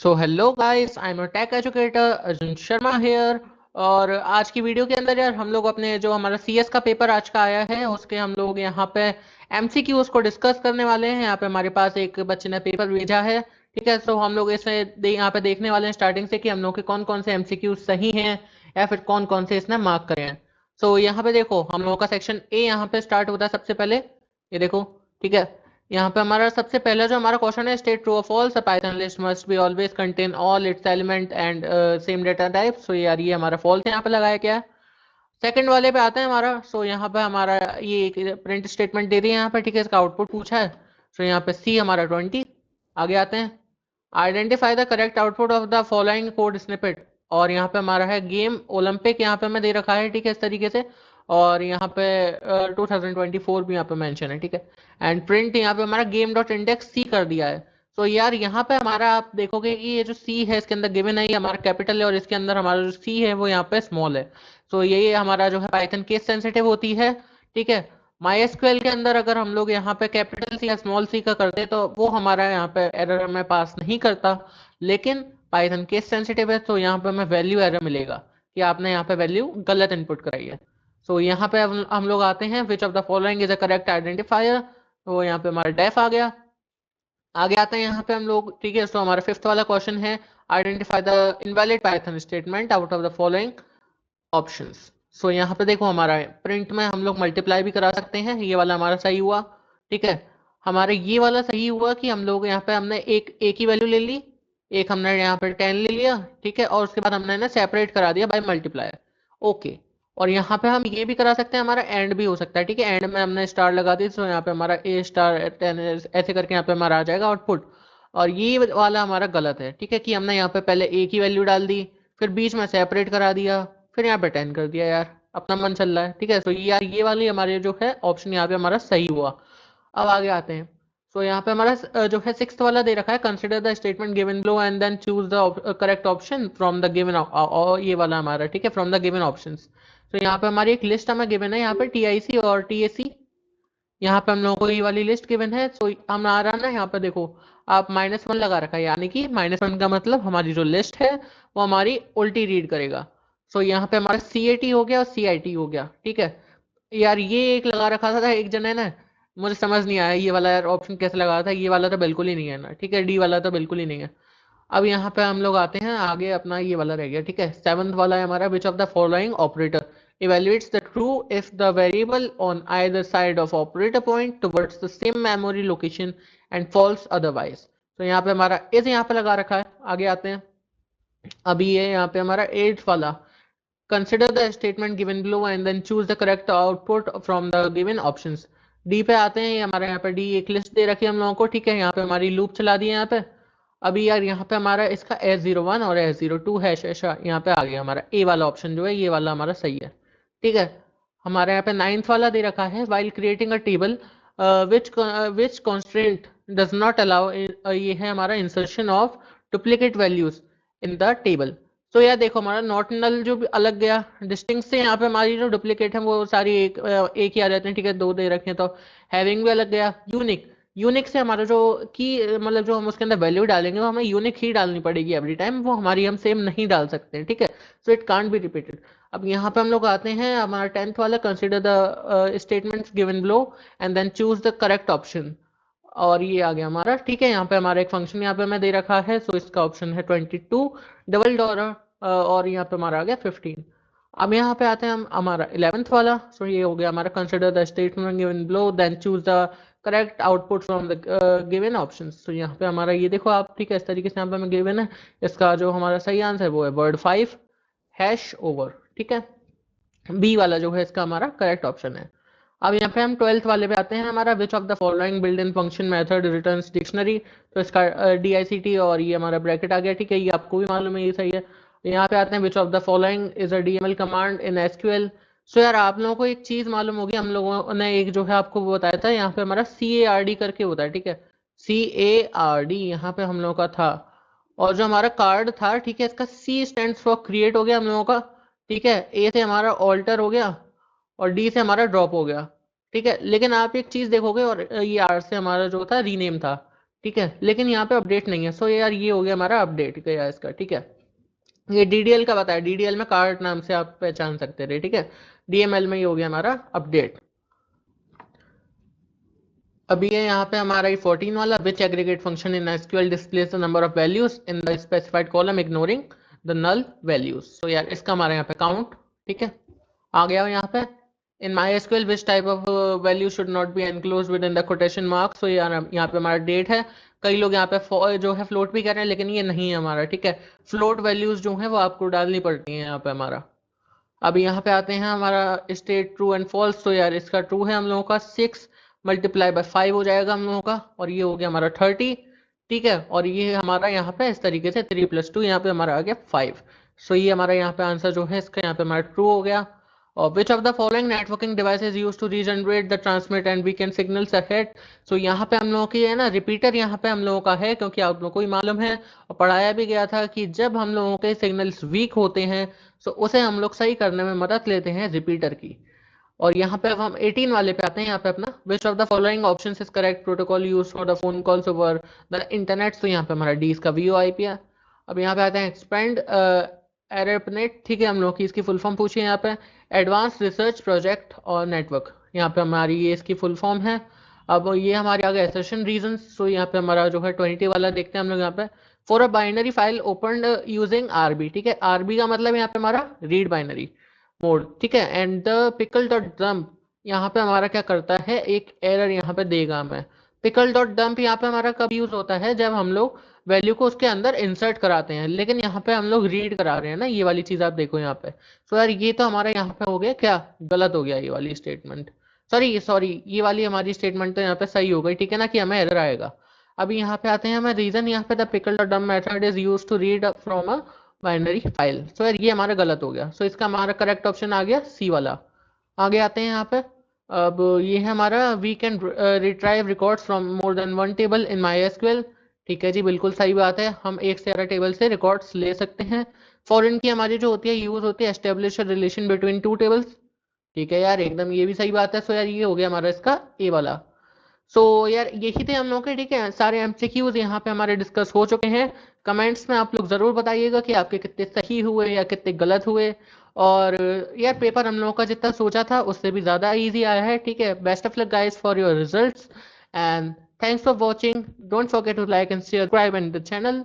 So hello guys, I am a tech educator Arjun Sharma here. और आज की वीडियो के अंदर यार हम लोग अपने जो हमारा सीएस का पेपर आज का आया है उसके हम लोग यहाँ पे एमसीक्यूज को डिस्कस करने वाले हैं। यहाँ पे हमारे पास एक बच्चे ने पेपर भेजा है। ठीक है, सो हम लोग इसे यहाँ पे देखने वाले हैं स्टार्टिंग से कि हम लोग के कौन कौन से एमसीक्यूज सही हैं या फिर कौन कौन से इसने मार्क करे हैं। सो यहाँ पे देखो हम लोगों का सेक्शन ए यहाँ पे स्टार्ट होता है सबसे पहले। ये देखो, ठीक है। यहाँ पे हमारा सबसे पहला जो हमारा क्वेश्चन है, स्टेट ट्रू और false a Python list must be always contain all its element and same data type. So यार ये हमारा फॉल्स यहाँ पे लगाया गया है। सेकंड वाले पे आते हैं हमारा। सो यहाँ पे हमारा ये एक प्रिंट स्टेटमेंट दे दी है यहाँ पे, ठीक है। इसका आउटपुट पूछा है। सो यहाँ पे सी हमारा 20। आगे आते हैं, identify the correct output of the following code snippet. और यहाँ पे हमारा है गेम ओलंपिक, यहाँ पे हमें दे रखा है, ठीक है, इस तरीके से। और यहाँ पे 2024 भी यहाँ पे मेंशन है, ठीक है। एंड प्रिंट यहाँ पे हमारा गेम डॉट इंडेक्स सी कर दिया है। तो यार यहाँ पे हमारा आप देखोगे कि ये जो सी है इसके अंदर गिवन है, ये हमारा कैपिटल है, और इसके अंदर हमारा जो सी है वो यहाँ पे स्मॉल है। तो ये हमारा जो है पाइथन केस सेंसिटिव होती है, ठीक है। माई एसक्यूएल के अंदर अगर हम लोग यहाँ पे कैपिटल सी या स्मॉल सी का करते तो वो हमारा यहाँ पे एरर हमें पास नहीं करता। लेकिन पाइथन केस सेंसिटिव है तो यहाँ पे हमें वैल्यू एरर मिलेगा कि आपने यहाँ पे वैल्यू गलत इनपुट कराई है। सो यहाँ पे हम लोग आते हैं, विच of the following is a correct identifier. तो यहाँ पे हमारा डेफ आ गया। आगे आते हैं यहाँ पे हम लोग, ठीक है। तो हमारा फिफ्थ वाला क्वेश्चन है, identify the invalid Python statement out of the following options. So यहाँ पे देखो हमारा प्रिंट में हम लोग मल्टीप्लाई भी करा सकते हैं, ये वाला हमारा सही हुआ, ठीक है। हमारे ये वाला सही हुआ कि हम लोग यहाँ पे हमने एक ही वैल्यू ले ली, एक हमने यहाँ पे 10 ले लिया, ठीक है। और उसके बाद हमने ना सेपरेट करा दिया बाय मल्टीप्लायर, ओके। और यहाँ पे हम ये भी करा सकते हैं, हमारा एंड भी हो सकता है, ठीक है। एंड में हमने स्टार लगा दी तो यहाँ पे हमारा ए स्टार 10 ऐसे करके यहाँ पे हमारा आ जाएगा आउटपुट। और ये वाला हमारा गलत है, ठीक है, कि हमने यहाँ पे पहले एक ही वैल्यू डाल दी, फिर बीच में सेपरेट करा दिया, फिर यहाँ पे 10 कर दिया, यार अपना मन चल रहा है, ठीक है। तो ये यार ये वाली हमारे जो है ऑप्शन यहाँ पे हमारा सही हुआ। अब आगे आते हैं। सो यहाँ पे हमारा जो है सिक्स्थ वाला दे रखा है, consider the statement given below and then choose the correct option from the given, और ये वाला हमारा, ठीक है, फ्रॉम द गिवन ऑप्शंस। तो यहाँ पे हमारी एक लिस्ट हमें गिवन है यहाँ पे टीआईसी और टीएसी। यहाँ पे हम लोगों को ये वाली लिस्ट गिवन है। सो हमारा ना यहाँ पे देखो, आप -1 लगा रखा है, यानी कि -1 का मतलब हमारी जो लिस्ट है वो हमारी उल्टी रीड करेगा। सो यहाँ पे हमारा CAT हो गया और CIT हो गया, ठीक है। यार ये एक लगा रखा था एक जने ने, मुझे समझ नहीं आया ये वाला यार ऑप्शन कैसे लगा था, ये वाला तो बिल्कुल ही नहीं है ना, ठीक है। डी वाला तो बिल्कुल ही नहीं है। अब यहाँ पे हम लोग आते हैं आगे, अपना ये वाला रह गया, ठीक है। सेवंथ वाला है हमारा, विच of the following operator evaluates the true if the variable on either side of operator point towards the same memory location and false otherwise। तो यहाँ पे हमारा इस यहाँ पे लगा रखा है। आगे आते हैं, अभी ये यहाँ पे हमारा एट्थ वाला, consider the statement given below and then choose the correct output from the given options. D पे आते हैं, हमारे यहाँ पे डी एक लिस्ट दे रखी है हम लोगों को, ठीक है। यहाँ पे हमारी लूप चला दी है यहाँ पे। अभी यार यहाँ पे हमारा इसका S01 और S02 हैश ऐसा यहाँ पे आ गया, हमारा ए वाला ऑप्शन जो है ये वाला हमारा सही है, ठीक है। हमारे यहाँ पे नाइन्थ वाला दे रखा है, while creating a table which constraint does not allow, ये है हमारा insertion of duplicate values in the table. तो यार देखो हमारा नॉट नल जो भी अलग गया, डिस्टिंक्ट से यहाँ पे हमारी जो डुप्लीकेट है वो सारी एक ही आ जाते हैं, ठीक है। दो दे रखे हैं तो हैविंग भी अलग गया। यूनिक, यूनिक से हमारा जो की मतलब जो हम उसके अंदर वैल्यू डालेंगे वो हमें यूनिक ही डालनी पड़ेगी एवरी टाइम, वो हमारी हम सेम नहीं डाल सकते हैं, ठीक है। So it can't be repeated. अब यहाँ पे हम लोग आते हैं, हमारा टेंथ वाला, consider the statements given below and then choose the correct option. और ये आ गया हमारा, ठीक है। यहाँ पे हमारा एक फंक्शन यहाँ पे मैं दे रखा है, सो इसका ऑप्शन है 22 डबल डॉलर, और यहाँ पे हमारा आ गया 15। अब यहाँ पे आते हैं हम हमारा 11th वाला। सो ये हो गया हमारा, consider the statement given below then choose the correct output from the given options. तो यहाँ पे हमारा ये देखो आप, ठीक है, इस तरीके से यहाँ पे हमें गिवन है। इसका जो हमारा सही आंसर है वो है वर्ड 5 हैश ओवर, ठीक है। बी वाला जो है इसका हमारा करेक्ट ऑप्शन है। अब यहाँ पे हम 12th वाले पे आते हैं, हमारा विच of the following build in function method returns dictionary. तो इसका DICT और ये हमारा ब्रैकेट आ गया, ठीक है, ये आपको भी मालूम है, ये सही है। यहाँ पे आते हैं, विच of the following is a DML command in SQL। सो यार आप लोगों को एक चीज मालूम होगी, हम लोगों ने एक जो है आपको वो बताया था, यहाँ पे हमारा CARD करके होता है, ठीक है। CARD यहाँ पे हम लोगों का था। और जो हमारा कार्ड था, ठीक है, इसका C स्टैंड फॉर क्रिएट हो गया हम लोगों का, ठीक है। A से हमारा ऑल्टर हो गया और D से हमारा ड्रॉप हो गया, ठीक है। लेकिन आप एक चीज देखोगे, और ये R से हमारा जो था रीनेम था, ठीक है, लेकिन यहाँ पे अपडेट नहीं है। सो यार ये हो गया हमारा अपडेट गया इसका। ठीक है, ये डीडीएल का बताया, डीडीएल में कार्ड नाम से आप पहचान सकते रहे। ठीक है, डीएमएल में ये हो गया हमारा अपडेट। अभी ये यहाँ पे हमारा ये 14 वाला, which aggregate function in SQL displays the number of values in the specified column ignoring the null values. So यार इसका हमारा यहाँ पे काउंट। ठीक है, आ गया यहाँ पे in MySQL which type of value should not be enclose within the quotation mark. So यार यहाँ पे हमारा डेट है। कई लोग यहाँ पे जो है फ्लोट भी कर रहे हैं, लेकिन ये नहीं है हमारा। ठीक है, फ्लोट वैल्यूज जो है वो आपको डालनी पड़ती है यहाँ पे हमारा। अब यहाँ पे आते हैं हमारा स्टेट ट्रू एंड फॉल्स। तो यार इसका ट्रू है हम लोगों का 6 मल्टीप्लाई बाय 5 हो जाएगा हम लोगों का, और ये हो गया हमारा 30। ठीक है, और ये हमारा यहाँ पे इस तरीके से 3 + 2 यहाँ पे हमारा आ गया 5। सो ये हमारा यहाँ पे आंसर जो है इसका यहाँ पे हमारा ट्रू हो गया। और which of the following networking devices use to regenerate the transmit and weakened signals ahead. So यहाँ पे हम लोगों की है ना रिपीटर यहाँ पे हम लोगों का है, क्योंकि आप लोगों को ही मालूम है और पढ़ाया भी गया था कि जब हम लोगों के सिग्नल्स वीक होते हैं सो उसे हम लोग सही करने में मदद लेते हैं रिपीटर की। और यहाँ पे अब हम 18 वाले पे आते हैं। यहाँ पे अपना विच of the following option is correct protocol use for the phone calls over the internet. तो यहाँ पे हमारा डी इसका VoIP है। अब यहाँ पे आते हैं एक्सपेंड एरपनेट। ठीक है, हम लोग की इसकी फुल फॉर्म पूछिए यहाँ पे, एडवांस रिसर्च प्रोजेक्ट और नेटवर्क। यहाँ पे हमारी ये इसकी फुल फॉर्म है। अब ये हमारे आगे एसेशन रीजंस। तो यहाँ पे हमारा जो है 20 वाला देखते हैं हम लोग यहाँ पे, for a binary file open using RB. ठीक है, आरबी का मतलब यहाँ पे हमारा रीड बाइनरी मोड। ठीक है, and the pickle dot dump यहाँ पे हमारा क्या करता है, एक एरर यहाँ पे देगा हमें। पिकल डॉट डंप यहाँ पे हमारा कब यूज होता है, जब हम लोग वैल्यू को उसके अंदर इंसर्ट कराते हैं, लेकिन यहाँ पे हम लोग रीड करा रहे हैं ना, ये वाली चीज आप देखो यहाँ पे। सो यार ये तो हमारा यहाँ पे हो गया क्या, गलत हो गया ये वाली स्टेटमेंट। सॉरी सॉरी, ये वाली हमारी स्टेटमेंट तो यहाँ पे सही हो गई। ठीक है ना, कि हमें एरर आएगा। अभी यहाँ पे आते हैं हमें रीजन। यहाँ पे the pickle dot dump method is use to read from a binary file. So यार ये हमारा गलत हो गया। सो इसका हमारा करेक्ट ऑप्शन आ गया सी वाला। आगे आते हैं यहाँ पे। अब ये है हमारा we can retrieve records from more than one table in MySQL. ठीक है जी, बिल्कुल सही बात है, हम एक से ज़्यादा टेबल से रिकॉर्ड्स ले सकते हैं। फॉरेन की हमारी जो होती है यूज होती है establish relation between two tables. ठीक है यार, एकदम ये भी सही बात है। सो यार ये हो गया हमारा इसका ए वाला। सो यार यही थे हम लोग के, ठीक है, सारे एमसीक्यूज यहाँ पे हमारे डिस्कस हो चुके हैं। कमेंट्स में आप लोग ज़रूर बताइएगा कि आपके कितने सही हुए या कितने गलत हुए। और यार पेपर हम लोगों का जितना सोचा था उससे भी ज़्यादा इजी आया है। ठीक है, best of luck guys for your results and thanks for watching. Don't forget to like and subscribe in the channel.